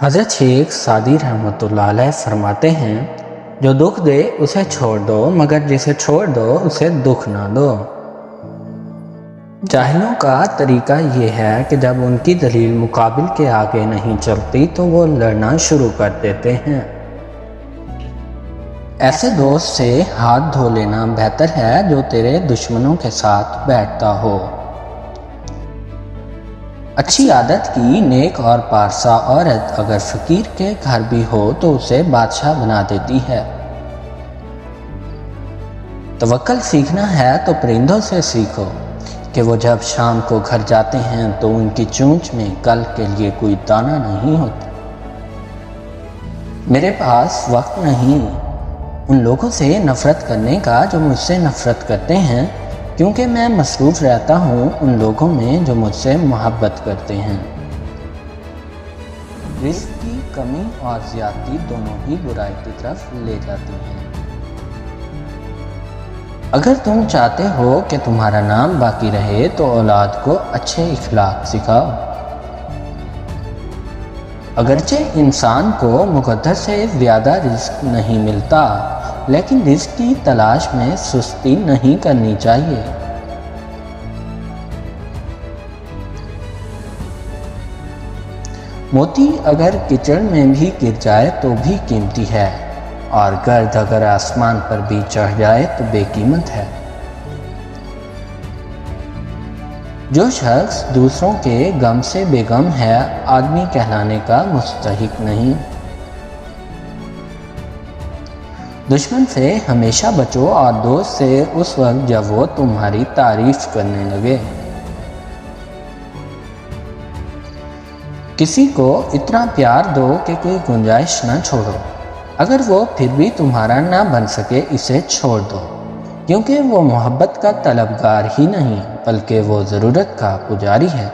حضرت شیخ سعدی رحمۃ اللہ علیہ فرماتے ہیں، جو دکھ دے اسے چھوڑ دو، مگر جسے چھوڑ دو اسے دکھ نہ دو۔ جاہلوں کا طریقہ یہ ہے کہ جب ان کی دلیل مقابل کے آگے نہیں چلتی تو وہ لڑنا شروع کر دیتے ہیں۔ ایسے دوست سے ہاتھ دھو لینا بہتر ہے جو تیرے دشمنوں کے ساتھ بیٹھتا ہو۔ اچھی عادت کی نیک اور پارسا عورت اگر فقیر کے گھر بھی ہو تو اسے بادشاہ بنا دیتی ہے۔ توکل سیکھنا ہے تو پرندوں سے سیکھو کہ وہ جب شام کو گھر جاتے ہیں تو ان کی چونچ میں کل کے لیے کوئی دانہ نہیں ہوتا۔ میرے پاس وقت نہیں ان لوگوں سے نفرت کرنے کا جو مجھ سے نفرت کرتے ہیں، کیونکہ میں مصروف رہتا ہوں ان لوگوں میں جو مجھ سے محبت کرتے ہیں۔ رزق کی کمی اور زیادتی دونوں ہی برائی کی طرف لے جاتی ہیں۔ اگر تم چاہتے ہو کہ تمہارا نام باقی رہے تو اولاد کو اچھے اخلاق سکھاؤ۔ اگرچہ انسان کو مقدر سے زیادہ رزق نہیں ملتا، لیکن رزق کی تلاش میں سستی نہیں کرنی چاہیے۔ موتی اگر کیچڑ میں بھی گر جائے تو بھی قیمتی ہے، اور گرد اگر آسمان پر بھی چڑھ جائے تو بے قیمت ہے۔ جو شخص دوسروں کے غم سے بے غم ہے، آدمی کہلانے کا مستحق نہیں۔ دشمن سے ہمیشہ بچو اور دوست سے اس وقت جب وہ تمہاری تعریف کرنے لگے۔ کسی کو اتنا پیار دو کہ کوئی گنجائش نہ چھوڑو، اگر وہ پھر بھی تمہارا نہ بن سکے اسے چھوڑ دو، کیونکہ وہ محبت کا طلبگار ہی نہیں بلکہ وہ ضرورت کا پجاری ہے۔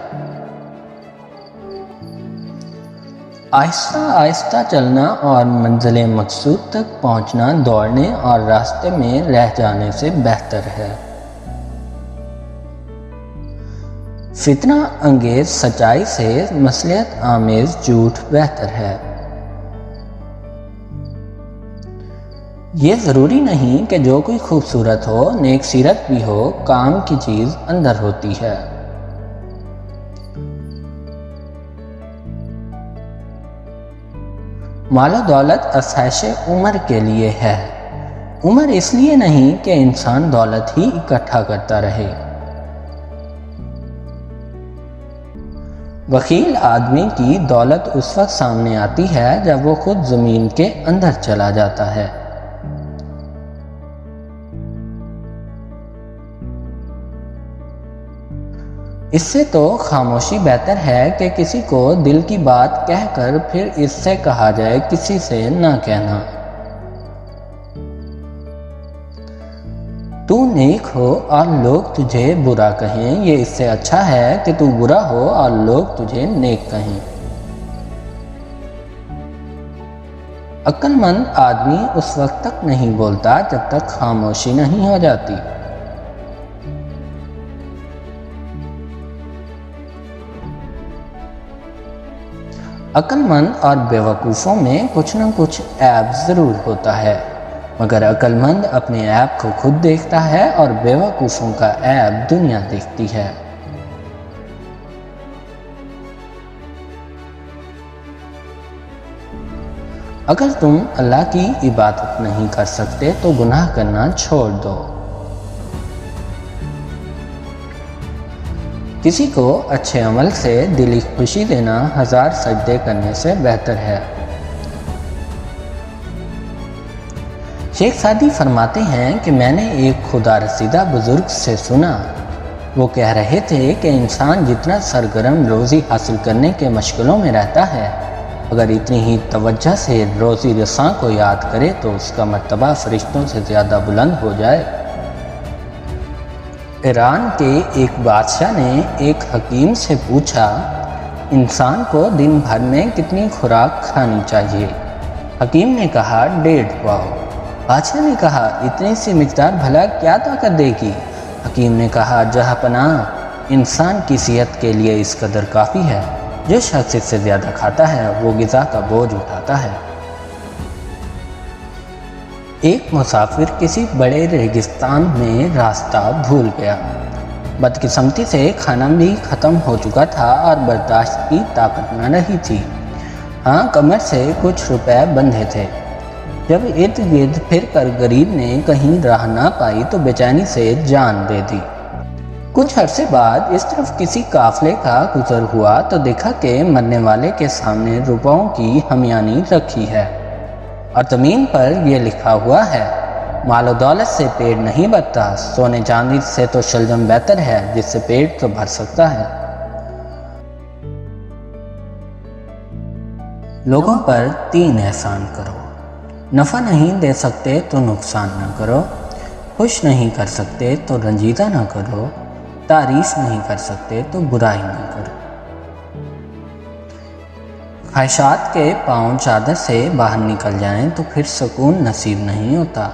آہستہ آہستہ چلنا اور منزل مقصود تک پہنچنا دوڑنے اور راستے میں رہ جانے سے بہتر ہے۔ فتنہ انگیز سچائی سے مصلحت آمیز جھوٹ بہتر ہے۔ یہ ضروری نہیں کہ جو کوئی خوبصورت ہو، نیک سیرت بھی ہو، کام کی چیز اندر ہوتی ہے۔ مال و دولت آسائش عمر کے لیے ہے، عمر اس لیے نہیں کہ انسان دولت ہی اکٹھا کرتا رہے۔ بخیل آدمی کی دولت اس وقت سامنے آتی ہے جب وہ خود زمین کے اندر چلا جاتا ہے۔ اس سے تو خاموشی بہتر ہے کہ کسی کو دل کی بات کہہ کر پھر اس سے کہا جائے کسی سے نہ کہنا۔ تو نیک ہو اور لوگ تجھے برا کہیں، یہ اس سے اچھا ہے کہ تو برا ہو اور لوگ تجھے نیک کہیں۔ عقل مند آدمی اس وقت تک نہیں بولتا جب تک خاموشی نہیں ہو جاتی۔ عقل مند اور بیوقوفوں میں کچھ نہ کچھ عیب ضرور ہوتا ہے، مگر عقل مند اپنے عیب کو خود دیکھتا ہے اور بیوقوفوں کا عیب دنیا دیکھتی ہے۔ اگر تم اللہ کی عبادت نہیں کر سکتے تو گناہ کرنا چھوڑ دو۔ کسی کو اچھے عمل سے دلی خوشی دینا 1000 سجدے کرنے سے بہتر ہے۔ شیخ سعدی فرماتے ہیں کہ میں نے ایک خدا رسیدہ بزرگ سے سنا، وہ کہہ رہے تھے کہ انسان جتنا سرگرم روزی حاصل کرنے کے مشغلوں میں رہتا ہے، اگر اتنی ہی توجہ سے روزی رساں کو یاد کرے تو اس کا مرتبہ فرشتوں سے زیادہ بلند ہو جائے۔ ایران کے ایک بادشاہ نے ایک حکیم سے پوچھا، انسان کو دن بھر میں کتنی خوراک کھانی چاہیے؟ حکیم نے کہا 1.5 پاؤ۔ بادشاہ نے کہا اتنی سی مقدار بھلا کیا طاقت دے گی؟ حکیم نے کہا جہاں پناہ، انسان کی صحت کے لیے اس قدر کافی ہے۔ جو شخص اس سے زیادہ کھاتا ہے وہ غذا کا بوجھ اٹھاتا ہے۔ ایک مسافر کسی بڑے ریگستان میں راستہ بھول گیا۔ بدقسمتی سے کھانا بھی ختم ہو چکا تھا اور برداشت کی طاقت نہ رہی تھی۔ ہاں، کمر سے کچھ روپے بندھے تھے۔ جب ارد گرد پھر کر غریب نے کہیں راہ نہ پائی تو بے چینی سے جان دے دی۔ کچھ عرصے بعد اس طرف کسی قافلے کا گزر ہوا تو دیکھا کہ مرنے والے کے سامنے روپوں کی ہمیانی رکھی ہے اور زمین پر یہ لکھا ہوا ہے: مال و دولت سے پیٹ نہیں بھرتا، سونے چاندی سے تو شلجم بہتر ہے جس سے پیٹ تو بھر سکتا ہے۔ لوگوں پر 3 احسان کرو۔ نفع نہیں دے سکتے تو نقصان نہ کرو، خوش نہیں کر سکتے تو رنجیدہ نہ کرو، تعریف نہیں کر سکتے تو برائی نہ کرو۔ خواہشات کے پاؤں چادر سے باہر نکل جائیں تو پھر سکون نصیب نہیں ہوتا۔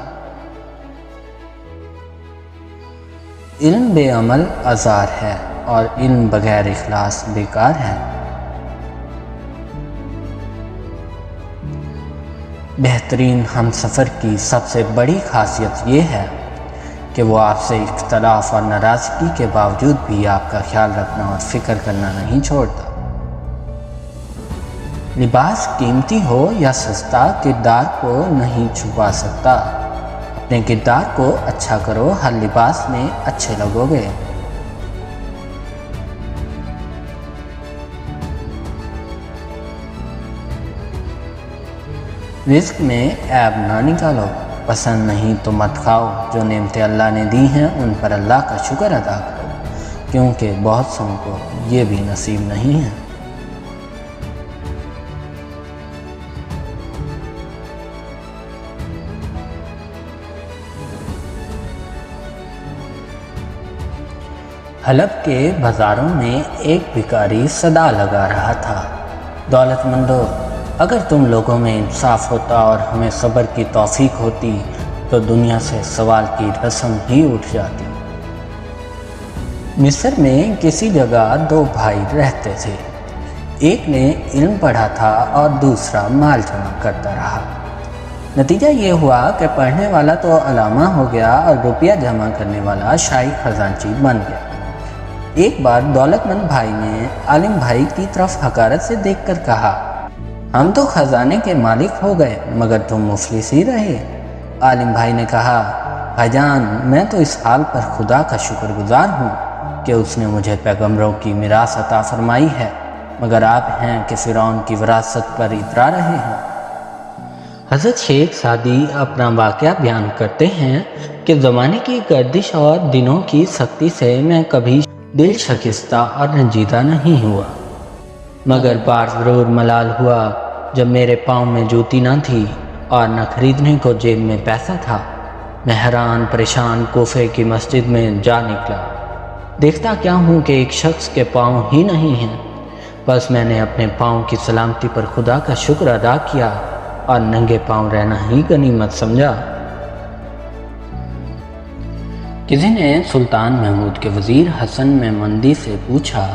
علم بے عمل آزار ہے اور علم بغیر اخلاص بیکار ہے۔ بہترین ہم سفر کی سب سے بڑی خاصیت یہ ہے کہ وہ آپ سے اختلاف اور ناراضگی کے باوجود بھی آپ کا خیال رکھنا اور فکر کرنا نہیں چھوڑتا۔ لباس قیمتی ہو یا سستا کردار کو نہیں چھپا سکتا۔ اپنے کردار کو اچھا کرو، ہر لباس میں اچھے لگو گے۔ رزق میں عیب نہ نکالو، پسند نہیں تو مت کھاؤ، جو نعمتیں اللہ نے دی ہیں ان پر اللہ کا شکر ادا کرو، کیونکہ بہت سو کو یہ بھی نصیب نہیں ہے۔ حلب کے بازاروں میں ایک بھکاری صدا لگا رہا تھا: دولت مندو، اگر تم لوگوں میں انصاف ہوتا اور ہمیں صبر کی توفیق ہوتی تو دنیا سے سوال کی رسم ہی اٹھ جاتی۔ مصر میں کسی جگہ 2 بھائی رہتے تھے۔ ایک نے علم پڑھا تھا اور دوسرا مال جمع کرتا رہا۔ نتیجہ یہ ہوا کہ پڑھنے والا تو علامہ ہو گیا اور روپیہ جمع کرنے والا شاہی خزانچی بن گیا۔ ایک بار دولت مند بھائی نے عالم بھائی کی طرف حقارت سے دیکھ کر کہا: ہم تو خزانے کے مالک ہو گئے مگر تم مفلس ہی رہے۔ عالم بھائی نے کہا: بھائی جان، میں تو اس حال پر خدا کا شکر گزار ہوں کہ اس نے مجھے پیغمبروں کی میراث عطا فرمائی ہے، مگر آپ ہیں کہ فرعون کی وراثت پر اترا رہے ہیں۔ حضرت شیخ سعدی اپنا واقعہ بیان کرتے ہیں کہ زمانے کی گردش اور دنوں کی سختی سے میں کبھی دل شکستہ اور رنجیدہ نہیں ہوا، مگر بار ضرور ملال ہوا جب میرے پاؤں میں جوتی نہ تھی اور نہ خریدنے کو جیب میں پیسہ تھا۔ میں حیران پریشان کوفے کی مسجد میں جا نکلا۔ دیکھتا کیا ہوں کہ ایک شخص کے پاؤں ہی نہیں ہیں۔ بس میں نے اپنے پاؤں کی سلامتی پر خدا کا شکر ادا کیا اور ننگے پاؤں رہنا ہی غنیمت سمجھا۔ کسی نے سلطان محمود کے وزیر حسن مہمندی سے پوچھا: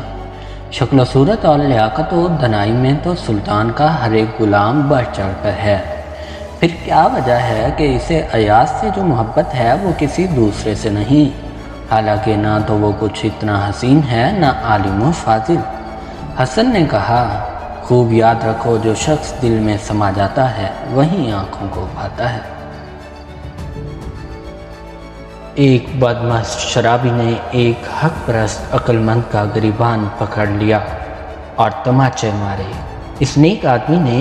شکل و صورت اور لیاقت و دنائی میں تو سلطان کا ہر ایک غلام بڑھ چڑھ کر ہے، پھر کیا وجہ ہے کہ اسے ایاز سے جو محبت ہے وہ کسی دوسرے سے نہیں؟ حالانکہ نہ تو وہ کچھ اتنا حسین ہے نہ عالم و فاضل۔ حسن نے کہا: خوب یاد رکھو، جو شخص دل میں سما جاتا ہے وہی آنکھوں کو بھاتا ہے۔ ایک بدمست شرابی نے ایک حق پرست عقل مند کا گریبان پکڑ لیا اور تماچے مارے۔ اس نیک آدمی نے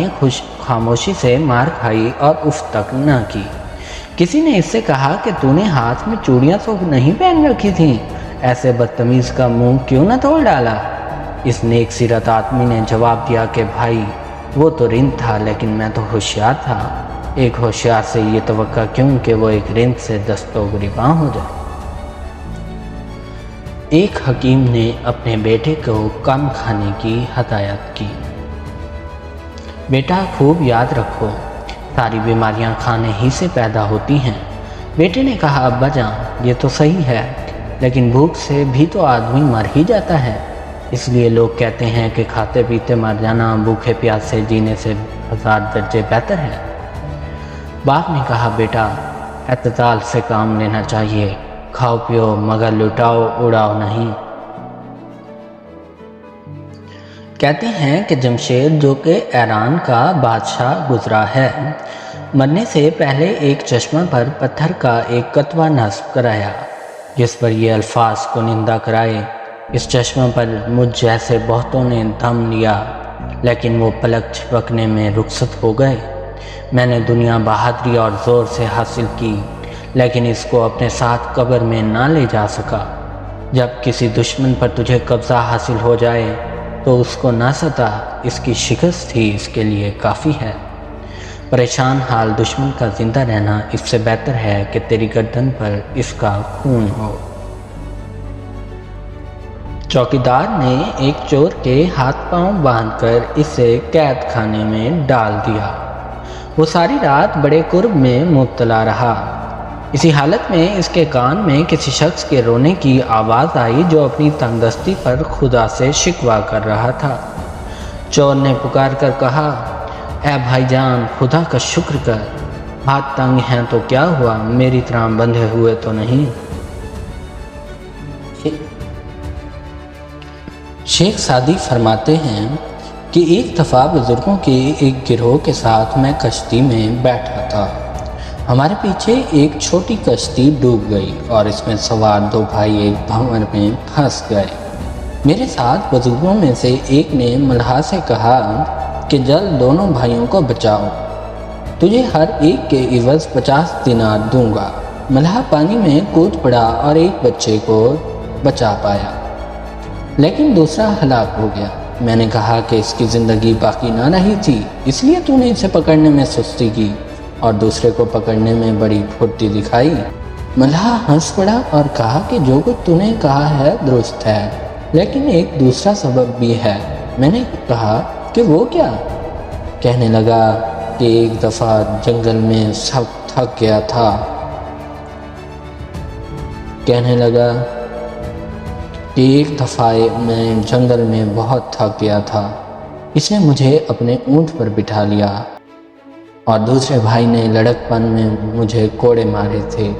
خاموشی سے مار کھائی اور اف تک نہ کی۔ کسی نے اس سے کہا کہ تو نے ہاتھ میں چوڑیاں تو نہیں پہن رکھی تھیں، ایسے بدتمیز کا منہ کیوں نہ توڑ ڈالا؟ اس نیک سیرت آدمی نے جواب دیا کہ بھائی، وہ تو رند تھا لیکن میں تو ہوشیار تھا۔ ایک ہوشیار سے یہ توقع کیوں کہ وہ ایک رند سے دست و گریباں ہو جائے۔ ایک حکیم نے اپنے بیٹے کو کم کھانے کی ہدایت کی: بیٹا، خوب یاد رکھو، ساری بیماریاں کھانے ہی سے پیدا ہوتی ہیں۔ بیٹے نے کہا: ابا جان، یہ تو صحیح ہے، لیکن بھوک سے بھی تو آدمی مر ہی جاتا ہے۔ اس لیے لوگ کہتے ہیں کہ کھاتے پیتے مر جانا بھوکے پیاسے جینے سے 1000 درجے بہتر ہے۔ باپ نے کہا بیٹا اعتدال سے کام لینا چاہیے، کھاؤ پیو مگر لٹاؤ اڑاؤ نہیں۔ کہتے ہیں کہ جمشید جو کہ ایران کا بادشاہ گزرا ہے، مرنے سے پہلے ایک چشمہ پر پتھر کا ایک کتبہ نصب کرایا جس پر یہ الفاظ کو نندا کرائے، اس چشمہ پر مجھ جیسے بہتوں نے دم لیا لیکن وہ پلک جھپکنے میں رخصت ہو گئے۔ میں نے دنیا بہادری اور زور سے حاصل کی لیکن اس کو اپنے ساتھ قبر میں نہ لے جا سکا۔ جب کسی دشمن پر تجھے قبضہ حاصل ہو جائے تو اس کو نہ ستا، اس کی شکست ہی اس کے لیے کافی ہے۔ پریشان حال دشمن کا زندہ رہنا اس سے بہتر ہے کہ تیری گردن پر اس کا خون ہو۔ چوکیدار نے ایک چور کے ہاتھ پاؤں باندھ کر اسے قید خانے میں ڈال دیا۔ وہ ساری رات بڑے کرب میں مبتلا رہا۔ اسی حالت میں اس کے کان میں کسی شخص کے رونے کی آواز آئی جو اپنی تنگ دستی پر خدا سے شکوہ کر رہا تھا۔ چور نے پکار کر کہا، اے بھائی جان خدا کا شکر کر، ہاتھ تنگ ہیں تو کیا ہوا، میری طرح بندھے ہوئے تو نہیں۔ شیخ سعدی فرماتے ہیں کہ ایک دفعہ بزرگوں کے ایک گروہ کے ساتھ میں کشتی میں بیٹھا تھا۔ ہمارے پیچھے ایک چھوٹی کشتی ڈوب گئی اور اس میں سوار 2 بھائی ایک بھنور میں پھنس گئے۔ میرے ساتھ بزرگوں میں سے ایک نے ملحا سے کہا کہ جلد دونوں بھائیوں کو بچاؤ، تجھے ہر ایک کے عوض 50 دینار دوں گا۔ ملحا پانی میں کود پڑا اور ایک بچے کو بچا پایا لیکن دوسرا ہلاک ہو گیا۔ میں نے کہا کہ اس کی زندگی باقی نہ رہی تھی، اس لیے تو نے اسے پکڑنے میں سستی کی اور دوسرے کو پکڑنے میں بڑی پھرتی دکھائی۔ ملحا ہنس پڑا اور کہا کہ جو کچھ تو نے کہا ہے درست ہے لیکن ایک دوسرا سبب بھی ہے۔ میں نے کہا کہ وہ کیا؟ کہنے لگا کہ ایک دفعہ جنگل میں سب تھک گیا تھا۔ میں جنگل میں بہت تھک گیا تھا، اس نے مجھے اپنے اونٹ پر بٹھا لیا اور دوسرے بھائی نے لڑک پن میں مجھے کوڑے مارے تھے۔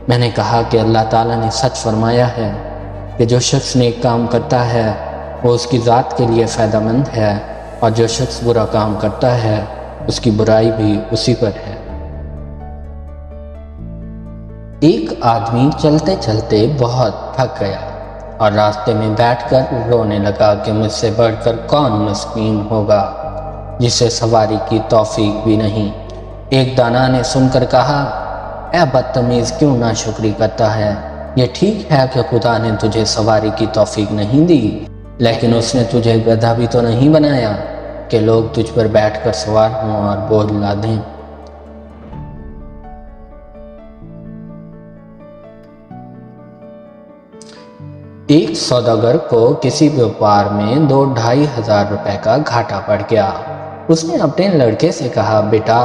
میں نے کہا کہ اللہ تعالیٰ نے سچ فرمایا ہے کہ جو شخص نیک کام کرتا ہے وہ اس کی ذات کے لیے فائدہ مند ہے اور جو شخص برا کام کرتا ہے اس کی برائی بھی اسی پر ہے۔ ایک آدمی چلتے چلتے بہت تھک گیا اور راستے میں بیٹھ کر رونے لگا کہ مجھ سے بڑھ کر کون مسکین ہوگا جسے سواری کی توفیق بھی نہیں۔ ایک دانا نے سن کر کہا، اے بدتمیز کیوں ناشکری کرتا ہے، یہ ٹھیک ہے کہ خدا نے تجھے سواری کی توفیق نہیں دی لیکن اس نے تجھے گدھا بھی تو نہیں بنایا کہ لوگ تجھ پر بیٹھ کر سوار ہوں اور بوجھ لادیں۔ ایک سوداگر کو کسی بیوپار میں 2-2.5 ہزار روپے کا گھاٹا پڑ گیا۔ اس نے اپنے لڑکے سے کہا، بیٹا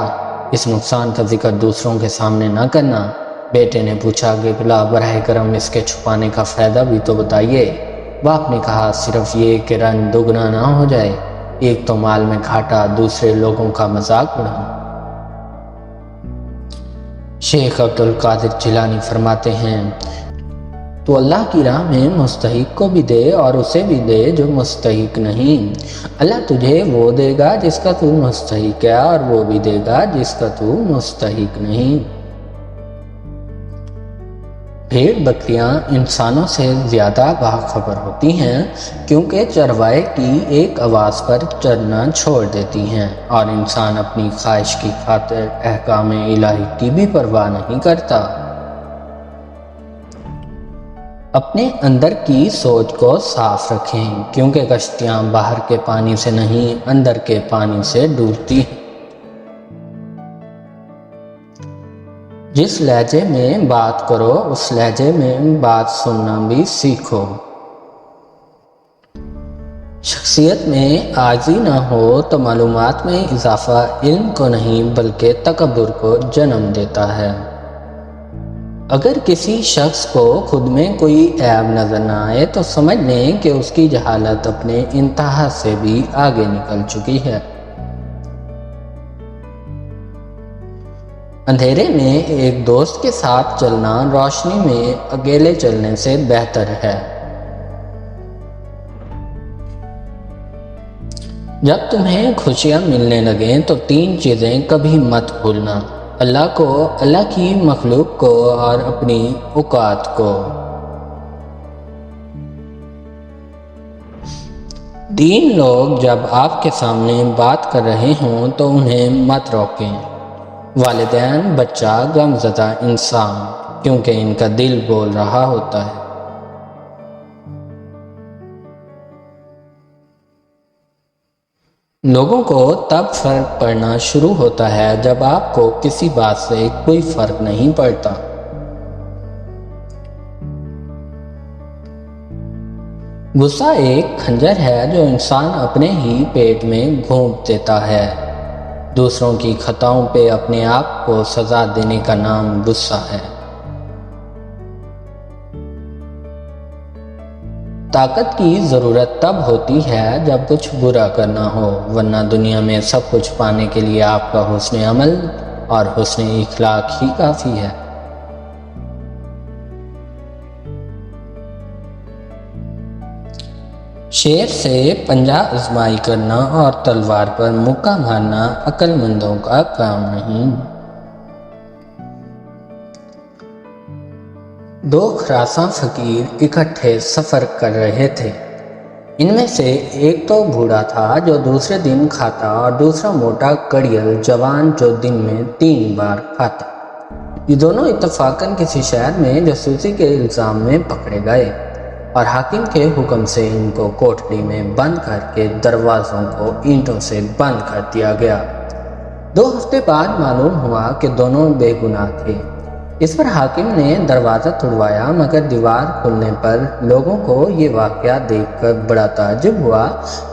اس نقصان کا ذکر دوسروں کے سامنے نہ کرنا۔ بیٹے نے پوچھا کہ بلا براہ کرم اس کے چھپانے کا فائدہ بھی تو بتائیے۔ باپ نے کہا، صرف یہ کہ رنج دگنا نہ ہو جائے، ایک تو مال میں گھاٹا، دوسرے لوگوں کا مذاق اڑانا۔ شیخ عبد القادر جیلانی فرماتے ہیں، تو اللہ کی راہ میں مستحق کو بھی دے اور اسے بھی دے جو مستحق نہیں۔ اللہ تجھے وہ دے گا جس کا تو مستحق ہے اور وہ بھی دے گا جس کا تو مستحق نہیں۔ بھیڑ بکریاں انسانوں سے زیادہ باخبر ہوتی ہیں کیونکہ چروائے کی ایک آواز پر چرنا چھوڑ دیتی ہیں اور انسان اپنی خواہش کی خاطر احکام الہی کی بھی پرواہ نہیں کرتا۔ اپنے اندر کی سوچ کو صاف رکھیں کیونکہ کشتیاں باہر کے پانی سے نہیں اندر کے پانی سے ڈوبتی ہیں۔ جس لہجے میں بات کرو اس لہجے میں بات سننا بھی سیکھو۔ شخصیت میں عاجزی نہ ہو تو معلومات میں اضافہ علم کو نہیں بلکہ تکبر کو جنم دیتا ہے۔ اگر کسی شخص کو خود میں کوئی عیب نظر نہ آئے تو سمجھ لیں کہ اس کی جہالت اپنے انتہا سے بھی آگے نکل چکی ہے۔ اندھیرے میں ایک دوست کے ساتھ چلنا روشنی میں اکیلے چلنے سے بہتر ہے۔ جب تمہیں خوشیاں ملنے لگیں تو 3 چیزیں کبھی مت بھولنا: اللہ کو، اللہ کی مخلوق کو اور اپنی اوقات کو۔ 3 لوگ جب آپ کے سامنے بات کر رہے ہوں تو انہیں مت روکیں: والدین، بچہ، غمزدہ انسان، کیونکہ ان کا دل بول رہا ہوتا ہے۔ لوگوں کو تب فرق پڑنا شروع ہوتا ہے جب آپ کو کسی بات سے کوئی فرق نہیں پڑتا۔ غصہ ایک خنجر ہے جو انسان اپنے ہی پیٹ میں گھونپ دیتا ہے۔ دوسروں کی خطاؤں پہ اپنے آپ کو سزا دینے کا نام غصہ ہے۔ طاقت کی ضرورت تب ہوتی ہے جب کچھ برا کرنا ہو، ورنہ دنیا میں سب کچھ پانے کے لیے آپ کا حسن عمل اور حسن اخلاق ہی کافی ہے۔ شیر سے پنجہ آزمائی کرنا اور تلوار پر مکہ مارنا عقل مندوں کا کام نہیں۔ 2 خراساں فقیر اکٹھے سفر کر رہے تھے۔ ان میں سے ایک تو بوڑھا تھا جو دوسرے دن کھاتا اور دوسرا موٹا کڑیل جوان جو دن میں 3 بار کھاتا۔ یہ دونوں اتفاقاً کسی شہر میں جاسوسی کے الزام میں پکڑے گئے اور حاکم کے حکم سے ان کو کوٹڑی میں بند کر کے دروازوں کو اینٹوں سے بند کر دیا گیا۔ 2 ہفتے بعد معلوم ہوا کہ دونوں بے گناہ تھے۔ اس پر حاکم نے دروازہ توڑوایا، مگر دیوار کھلنے پر لوگوں کو یہ واقعہ دیکھ کر بڑا تعجب ہوا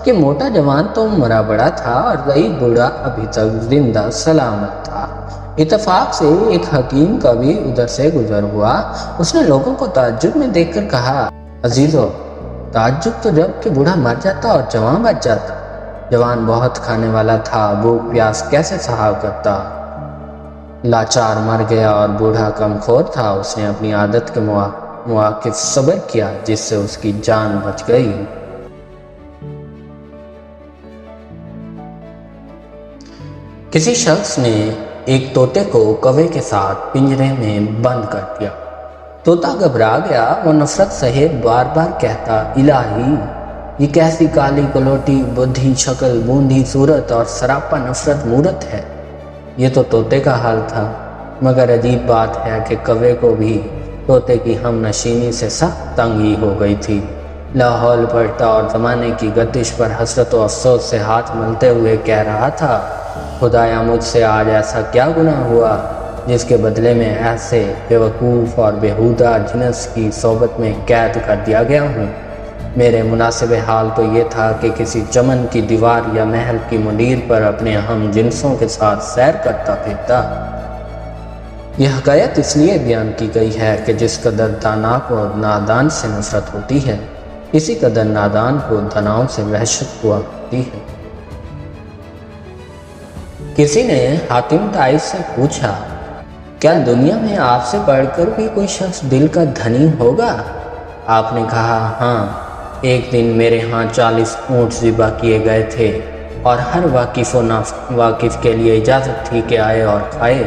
کہ موٹا جوان تو مرا بڑا تھا اور ضعیف بوڑھا ابھی تک زندہ سلامت تھا۔ اتفاق سے ایک حکیم کا بھی ادھر سے گزر ہوا۔ اس نے لوگوں کو تعجب میں دیکھ کر کہا: عزیزو، تعجب تو جب کہ بوڑھا مر جاتا اور جوان بچ جاتا۔ جوان بہت کھانے والا تھا، بھوک پیاس کیسے سہا کرتا، لاچار مر گیا، اور بوڑھا کم خور تھا، اس نے اپنی عادت کے مواقف صبر کیا جس سے اس کی جان بچ گئی۔ کسی شخص نے ایک طوطے کو کوے کے ساتھ پنجرے میں بند کر دیا۔ طوطا گھبرا گیا، وہ نفرت سہے بار بار کہتا: الہی، یہ کیسی کالی کلوٹی بدھی شکل، بوندھی صورت اور سراپا نفرت مورت ہے۔ یہ تو طوطے کا حال تھا، مگر عجیب بات ہے کہ کوے کو بھی طوطے کی ہم نشینی سے سخت تنگی ہو گئی تھی۔ لاحول پڑھتا اور زمانے کی گردش پر حسرت و افسوس سے ہاتھ ملتے ہوئے کہہ رہا تھا: خدایا، مجھ سے آج ایسا کیا گناہ ہوا جس کے بدلے میں ایسے بیوقوف اور بیہودہ جنس کی صحبت میں قید کر دیا گیا ہوں۔ میرے مناسب حال تو یہ تھا کہ کسی چمن کی دیوار یا محل کی منڈیر پر اپنے ہم جنسوں کے ساتھ سیر کرتا پھرتا۔ یہ حکایت اس لیے بیان کی گئی ہے کہ جس قدر دانا کو نادان سے نفرت ہوتی ہے، اسی قدر نادان کو داناؤں سے وحشت ہوا کرتی ہے۔ کسی نے حاتم طائی سے پوچھا: کیا دنیا میں آپ سے بڑھ کر بھی کوئی شخص دل کا دھنی ہوگا؟ آپ نے کہا: ہاں، ایک دن میرے ہاں 40 اونٹ ذبح کیے گئے تھے اور ہر واقف و ناواقف کے لیے اجازت تھی کہ آئے اور کھائے۔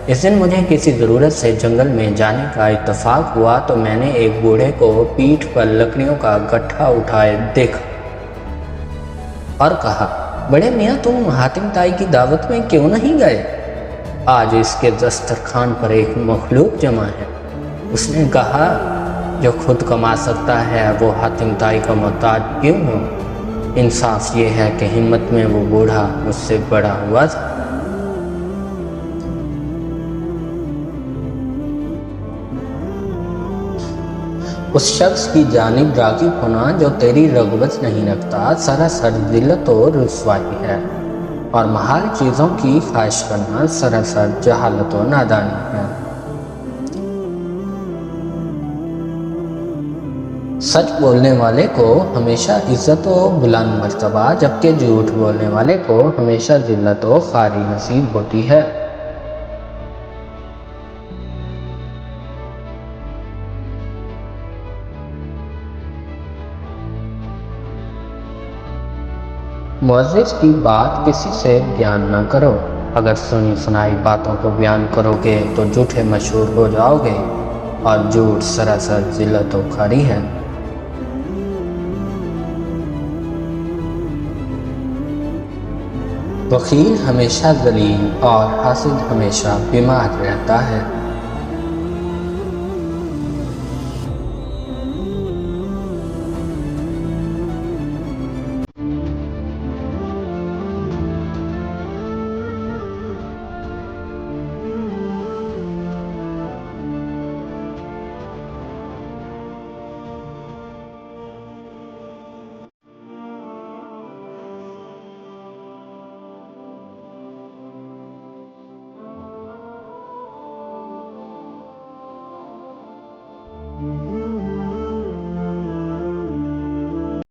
اس دن مجھے کسی ضرورت سے جنگل میں جانے کا اتفاق ہوا تو میں نے ایک بوڑھے کو پیٹھ پر لکڑیوں کا گٹھا اٹھائے دیکھا اور کہا: بڑے میاں، تم حاتم طائی کی دعوت میں کیوں نہیں گئے؟ آج اس کے دسترخوان پر ایک مخلوق جمع ہے۔ اس نے کہا: جو خود کما سکتا ہے وہ حاتم طائی کا محتاج کیوں ہو؟ انصاف یہ ہے کہ ہمت میں وہ بوڑھا مجھ سے بڑا ہوا تھا۔ اس شخص کی جانب راغب ہونا جو تیری رغبت نہیں رکھتا سراسر ذلت و رسوائی ہے، اور محال چیزوں کی خواہش کرنا سراسر جہالت و نادانی ہے۔ سچ بولنے والے کو ہمیشہ عزت و بلند مرتبہ، جبکہ جھوٹ بولنے والے کو ہمیشہ ذلت و خواری نصیب ہوتی ہے۔ معزز کی بات کسی سے بیان نہ کرو، اگر سنی سنائی باتوں کو بیان کرو گے تو جھوٹے مشہور ہو جاؤ گے، اور جھوٹ سراسر ذلت و خواری ہے۔ بخیل ہمیشہ ذلیل اور حاسد ہمیشہ بیمار رہتا ہے۔